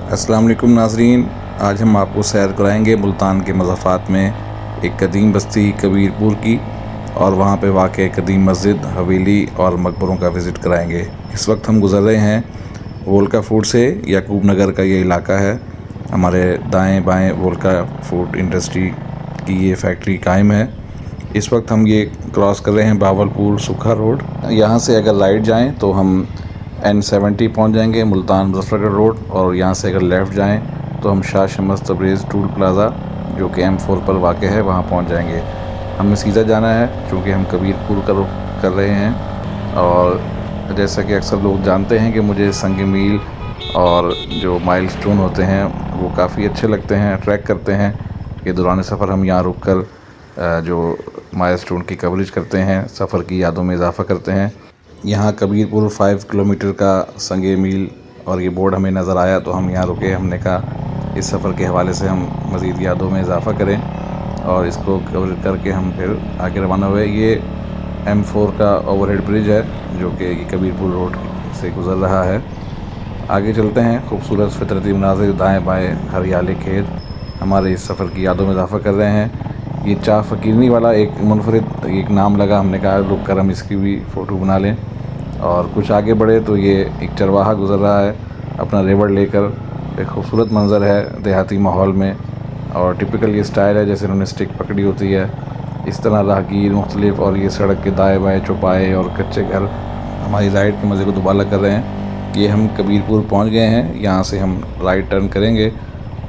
अस्सलाम वालेकुम नाज़रीन, आज हम आपको सैर कराएंगे मुल्तान के मज़ाफ़ात में एक कदीम बस्ती कबीरपुर की और वहाँ पे वाक़ कदीम मस्जिद, हवेली और मकबरों का विज़िट कराएंगे। इस वक्त हम गुज़र रहे हैं वोल्का फूड से। याकूब नगर का ये इलाका है। हमारे दाएं बाएं वोल्का फूड इंडस्ट्री की ये फैक्ट्री कायम है। इस वक्त हम ये क्रॉस कर रहे हैं बावलपुर सुखा रोड। यहाँ से अगर राइट जाएं तो हम N70 पहुँच जाएंगे, मुल्तान मुजफ्फरगढ़ रोड। और यहाँ से अगर लेफ़्ट जाएं तो हम शाह शमस तबरेज़ टूल प्लाज़ा जो कि M4 पर वाक़ है वहाँ पहुँच जाएंगे। हमें सीधा जाना है क्योंकि हम कबीरपुर का रुख कर रहे हैं। और जैसा कि अक्सर लोग जानते हैं कि मुझे संग मील और जो माइलस्टोन होते हैं वो काफ़ी अच्छे लगते हैं, अट्रैक्ट करते हैं कि दौरान सफ़र हम यहाँ रुक कर जो माइलस्टोन की कवरेज करते हैं, सफ़र की यादों में इजाफ़ा करते हैं। यहाँ कबीरपुर 5 किलोमीटर का संगे मील और ये बोर्ड हमें नज़र आया तो हम यहाँ रुके। हमने कहा इस सफ़र के हवाले से हम मज़ीद यादों में इजाफ़ा करें और इसको कवर करके हम फिर आगे रवाना हुए। ये M4 का ओवरहेड ब्रिज है जो कि कबीरपुर रोड से गुज़र रहा है। आगे चलते हैं। खूबसूरत फितरती मनाज़िर, दाएँ बाएँ हरियाली खेत हमारे इस सफ़र की यादों में इजाफ़ा कर रहे हैं। ये चाह फ़कीरनी वाला एक मुनफरिद एक नाम लगा, हमने कहा रुक कर हम इसकी भी फ़ोटो बना लें। और कुछ आगे बढ़े तो ये एक चरवाहा गुज़र रहा है अपना रेवड़ लेकर। एक खूबसूरत मंज़र है देहाती माहौल में और टिपिकल ये स्टाइल है जैसे उन्होंने स्टिक पकड़ी होती है। इस तरह राहगीर मुख्तलिफ और ये सड़क के दाएँ बाएँ चौपाए और कच्चे घर हमारी राइड के मज़े को दुबाला कर रहे हैं। ये हम कबीरपुर पहुंच गए हैं। यहाँ से हम राइट टर्न करेंगे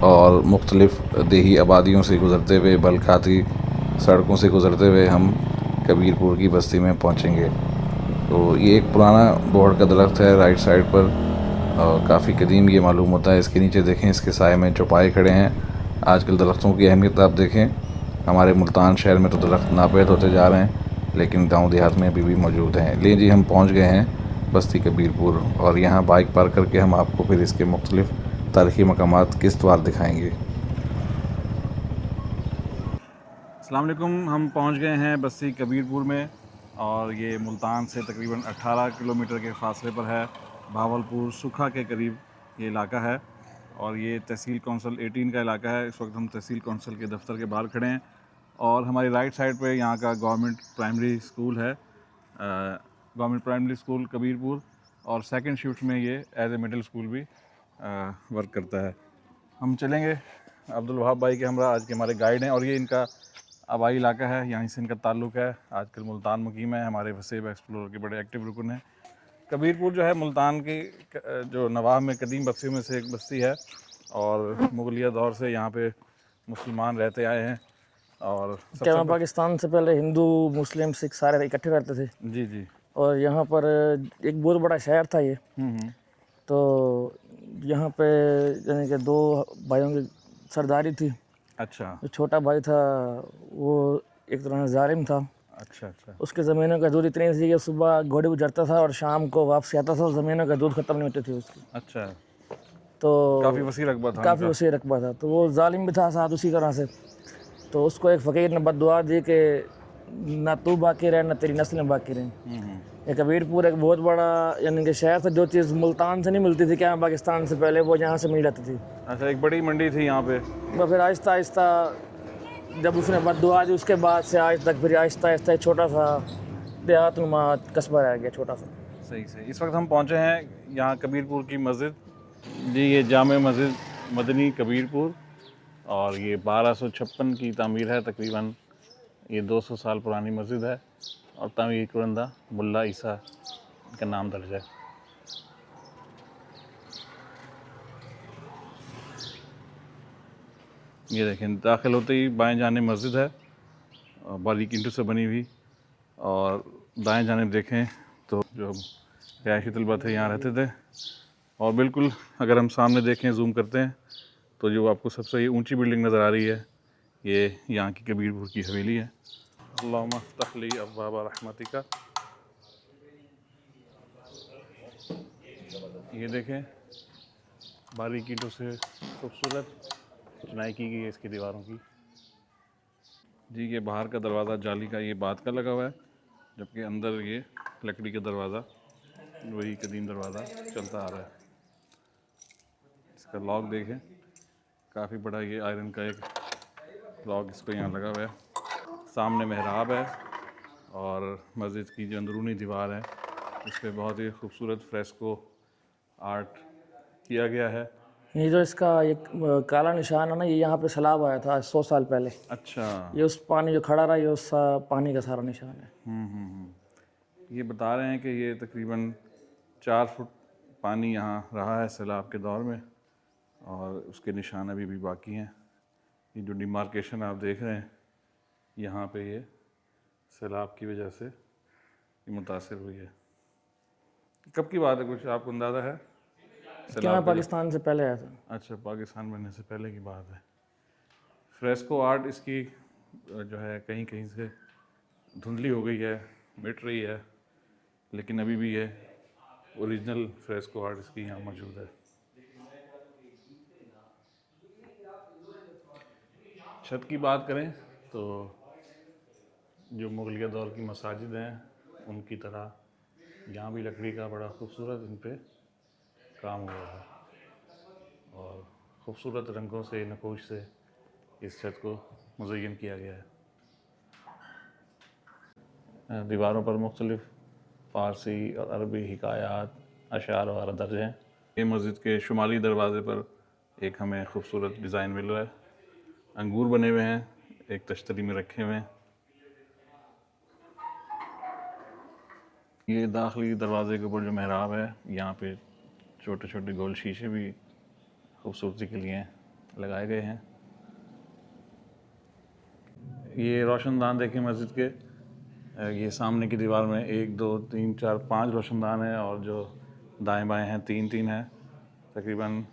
और मुख्तलिफ देही आबादियों से गुज़रते हुए, बलखाती सड़कों से गुज़रते हुए हम कबीरपुर की बस्ती में पहुंचेंगे। तो ये एक पुराना बोहड़ का दरख्त है राइट साइड पर और काफ़ी कदीम ये मालूम होता है। इसके नीचे देखें, इसके साए में चौपाए खड़े हैं। आजकल दरख्तों की अहमियत आप देखें, हमारे मुल्तान शहर में तो दरख्त नापैद होते जा रहे हैं लेकिन गाँव देहात में अभी भी मौजूद हैं। ले जी, हम पहुँच गए हैं बस्ती कबीरपुर और यहाँ बाइक पार्क करके हम आपको फिर इसके मुख्तलिफ तारीख़ी मकामात किस्तवार दिखाएंगे। अस्सलाम वालेकुम, हम पहुँच गए हैं बस्ती कबीरपुर में और ये मुल्तान से तकरीबन 18 किलोमीटर के फ़ासले पर है। भावलपुर सुखा के करीब ये इलाका है और ये तहसील कौंसल 18 का इलाका है। इस वक्त हम तहसील कौंसल के दफ्तर के बाहर खड़े हैं और हमारी राइट साइड पे यहाँ का गवर्नमेंट प्राइमरी स्कूल है, गवर्नमेंट प्राइमरी स्कूल कबीरपुर। और सेकंड शिफ्ट में ये एज ए मिडिल स्कूल भी वर्क करता है। हम चलेंगे अब्दुल वहाब भाई के हमरा, आज के हमारे गाइड हैं और ये इनका आबाई इलाका है, यहीं से इनका ताल्लुक़ है। आजकल मुल्तान मुकीम है, हमारे वसेब एक्सप्लोर के बड़े एक्टिव रुकन हैं। कबीरपुर जो है मुल्तान की जो नवाब में कदीम बस्तियों में से एक बस्ती है और मुगलिया दौर से यहाँ पे मुसलमान रहते आए हैं। और क्या वहाँ पाकिस्तान से पहले हिंदू मुस्लिम सिख सारे इकट्ठे रहते थे जी जी। और यहाँ पर एक बहुत बड़ा शहर था ये। तो यहाँ पे यानी कि दो भाइयों की सरदारी थी। अच्छा जो छोटा भाई था वो एक तरह से जालिम था। अच्छा अच्छा। उसके ज़मीनों का दूध इतनी थी कि सुबह घोड़े गुजरता था और शाम को वापसी आता था और ज़मीनों का दूध ख़त्म नहीं होती थी उसकी। अच्छा, तो काफ़ी वसी रकबा था काफ़ी उनका। वसी रकबा था। तो वो जालिम भी था साथ उसी तरह से। तो उसको एक फ़कीर ने बद्दुआ दी कि ना तू बाकी रहे ना तेरी नस्लें बाकी रहें। ये कबीरपुर एक बहुत बड़ा यानी कि शहर था। जो चीज़ मुल्तान से नहीं मिलती थी क्या पाकिस्तान से पहले, वो यहाँ से मिल जाती थी। अच्छा, एक बड़ी मंडी थी यहाँ पे। तो फिर आहिस्ता आहिस्ता जब उसने बद्दुआ दी उसके बाद से आज तक फिर आहिस्ता आहिस्ता एक छोटा सा देहात नुमा कस्बा रह गया, छोटा सा। सही सही। इस वक्त हम पहुँचे हैं यहाँ कबीरपुर की मस्जिद जी, ये जामे मस्जिद मदनी कबीरपुर और ये 1256 की तामीर है तकरीबन। ये 200 साल पुरानी मस्जिद है और तामीर कुरंदा मुल्ला ईसा का नाम दर्ज है। ये देखें, दाखिल होते ही बाएं जाने मस्जिद है और बारीक ईंटों से बनी हुई। और दाएं जाने देखें तो जो रिहायशी तलबा थे यहाँ रहते थे। और बिल्कुल अगर हम सामने देखें, जूम करते हैं तो जो आपको सबसे ये ऊंची बिल्डिंग नज़र आ रही है ये यहाँ की कबीरपुर की हवेली है। अल्लाहुम्मा फ़्तह ली अब्वाब रहमतिका। ये देखें, बारीक ईंटों से खूबसूरत चिनाई की गई है इसकी दीवारों की। जी, ये बाहर का दरवाज़ा जाली का ये बात का लगा हुआ है, जबकि अंदर ये लकड़ी का दरवाज़ा, वही कदीम दरवाज़ा चलता आ रहा है। इसका लॉक देखें, काफ़ी बड़ा ये आयरन का एक लॉक इसको यहाँ लगा हुआ है। सामने मेहराब है और मस्जिद की जो अंदरूनी दीवार है इस पर बहुत ही खूबसूरत फ्रेस्को आर्ट किया गया है। ये जो इसका एक काला निशान है ना, ये यहाँ पे सैलाब आया था आज 100 साल पहले। अच्छा। ये उस पानी जो खड़ा रहा, ये उस पानी का सारा निशान है। ये बता रहे हैं कि ये तकरीबन 4 फुट पानी यहाँ रहा है सैलाब के दौर में और उसके निशान अभी भी बाकी हैं। ये जो डिमार्केशन आप देख रहे हैं यहाँ पे ये सैलाब की वजह से ये मुतासिर हुई है। कब की बात है, कुछ आपको अंदाज़ा है? क्या मैं पाकिस्तान से पहले आया था। अच्छा, पाकिस्तान बनने से पहले की बात है। फ्रेस्को आर्ट इसकी जो है कहीं कहीं से धुंधली हो गई है, मिट रही है, लेकिन अभी भी ये ओरिजिनल फ्रेस्को आर्ट इसकी यहाँ मौजूद है। छत की बात करें तो जो मुगलिया दौर की मसाजिद हैं उनकी तरह यहाँ भी लकड़ी का बड़ा खूबसूरत इन पे काम हुआ है और ख़ूबसूरत रंगों से, नकोश से इस छत को मुज़य्यन किया गया है। दीवारों पर मुख्तलिफ़ फ़ारसी और अरबी हिकायात, अशार वगैरह दर्ज हैं। ये मस्जिद के शुमाली दरवाज़े पर एक हमें खूबसूरत डिज़ाइन मिल रहा है। अंगूर बने हुए हैं, एक तश्तरी में रखे हुए हैं। ये दाखिली दरवाज़े के ऊपर जो मेहराब है, यहाँ पे छोटे छोटे गोल शीशे भी खूबसूरती के लिए लगाए गए हैं। ये रोशनदान देखें मस्जिद के, ये सामने की दीवार में 1 2 3 4 5 रोशनदान है और जो दाएं बाएं हैं 3 हैं, तकरीबन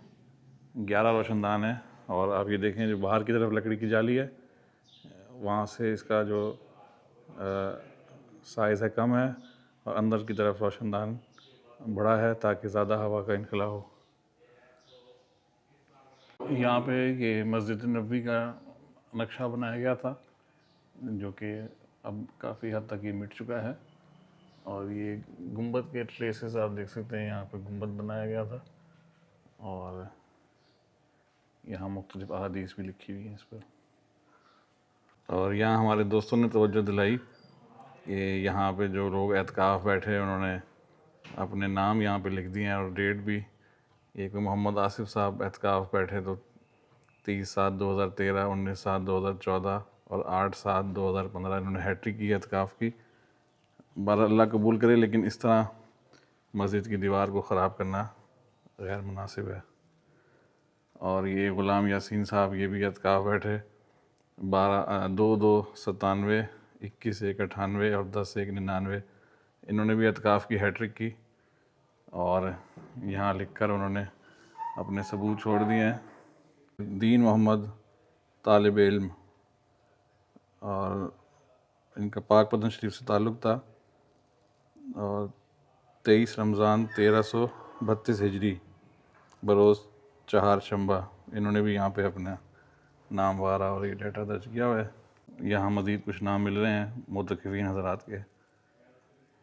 11 रोशनदान है। और आप ये देखें जो बाहर की तरफ लकड़ी की जाली है वहाँ से इसका जो साइज़ है कम है और अंदर की तरफ रोशनदान बड़ा है ताकि ज़्यादा हवा का इनखला हो। यहाँ पे ये मस्जिद नबवी का नक्शा बनाया गया था जो कि अब काफ़ी हद तक ये मिट चुका है और ये गुंबद के ट्रेसेस आप देख सकते हैं, यहाँ पे गुंबद बनाया गया था और यहाँ मुख्तलिफ अहादीस भी लिखी हुई हैं इस पर। और यहाँ हमारे दोस्तों ने तवज्जो दिलाई कि यहाँ पे जो लोग एतकाफ़ बैठे उन्होंने अपने नाम यहाँ पे लिख दिए हैं और डेट भी। एक मोहम्मद आसिफ साहब एतकाफ़ बैठे तो 30/7/2013, 19/7/2014 और 8/7/2015 इन्होंने हैट्रिक की एतकाफ़ की। बारह अल्लाह कबूल करे, लेकिन इस तरह मस्जिद की दीवार को ख़राब करना गैर मुनासिब है। और ये ग़ुलाम यासीन साहब ये भी एतकाफ़ बैठे 2/2/97, 21/1/98 और 10/1/99 इन्होंने भी एतकाफ़ की हैट्रिक की और यहाँ लिखकर उन्होंने अपने सबूत छोड़ दिए हैं। दीन मोहम्मद तालिब इल्म और इनका पाक पतन शरीफ से ताल्लुक़ था और 23 रमज़ान 1332 हिजरी बरोज़ चहारशंबा इन्होंने भी यहाँ पे अपना नाम वगैरह और ये डाटा दर्ज किया हुआ है। यहाँ मज़ीद कुछ नाम मिल रहे हैं मुतक़िफ़ीन हज़रात के,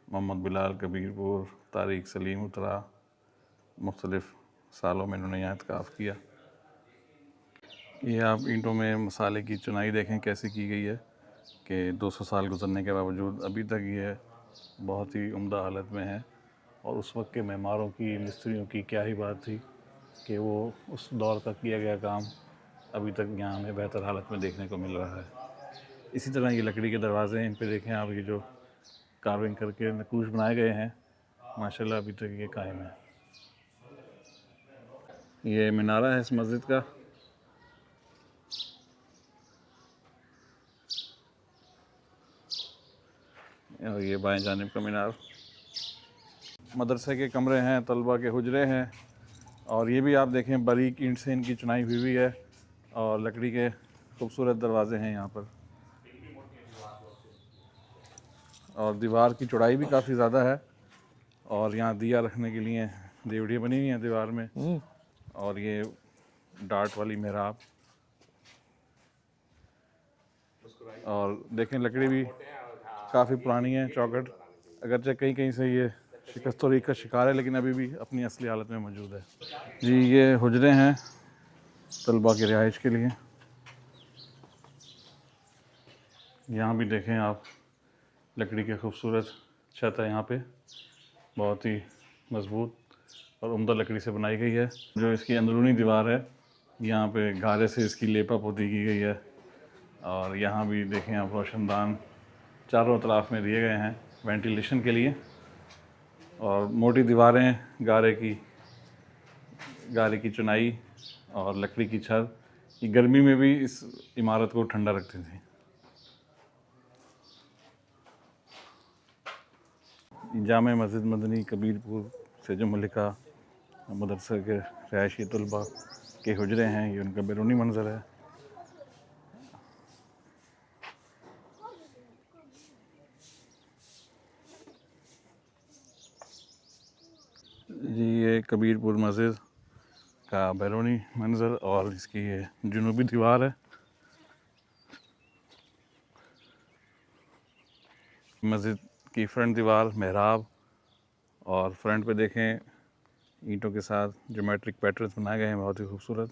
मोहम्मद बिलाल कबीरपुर, तारिक सलीम उतरा, मुख्तलिफ़ सालों में इन्होंने यहाँ एतकाफ़ किया। ये आप ईंटों में मसाले की चुनाई देखें कैसे की गई है कि 200 साल गुजरने के बावजूद अभी तक ये बहुत ही उम्दा हालत में है। और उस वक्त के मेमारों की, मिस्त्रियों की क्या ही बात थी कि वो उस दौर का किया गया काम अभी तक यहाँ हमें बेहतर हालत में देखने को मिल रहा है। इसी तरह ये लकड़ी के दरवाज़े हैं, इन पे देखें आप, ये जो कार्विंग करके नकूश बनाए गए हैं माशाल्लाह अभी तक ये कायम है। ये मीनारा है इस मस्जिद का। और ये बाएं जानिब का मीनार। मदरसे के कमरे हैं, तलबा के हुजरे हैं और ये भी आप देखें बारीक ईंट से इनकी चुनाई हुई हुई है और लकड़ी के खूबसूरत दरवाजे हैं यहाँ पर। और दीवार की चौड़ाई भी काफ़ी ज़्यादा है और यहाँ दिया रखने के लिए देवड़ियाँ बनी हुई हैं दीवार में। और ये डार्ट वाली मेहराब और देखें लकड़ी भी काफ़ी पुरानी है, चौखट अगरचे कहीं कहीं से ये शिकस्त तौरीक का शिकार है, लेकिन अभी भी अपनी असली हालत में मौजूद है। जी ये हुजरे हैं तलबा की रिहाइश के लिए। यहाँ भी देखें आप, लकड़ी की खूबसूरत छत है यहाँ पे, बहुत ही मज़बूत और उम्दा लकड़ी से बनाई गई है। जो इसकी अंदरूनी दीवार है, यहाँ पे गारे से इसकी लेपा पोती की गई है। और यहाँ भी देखें आप, रोशनदान चारों तरफ में दिए गए हैं वेंटिलेशन के लिए। और मोटी दीवारें, गारे की चुनाई और लकड़ी की छत, ये गर्मी में भी इस इमारत को ठंडा रखती थी। जामे मस्जिद मदनी कबीरपुर से जो मलिका मदरसा के रहायशी तलबा के हुजरे हैं, ये उनका बैरूनी मंज़र है। जी ये कबीरपुर मस्जिद का बैरूनी मंज़र और इसकी ये जुनूबी दीवार है। मस्जिद की फ्रंट दीवार, मेहराब, और फ्रंट पे देखें ईंटों के साथ ज्योमेट्रिक पैटर्न्स बनाए गए हैं, बहुत ही खूबसूरत।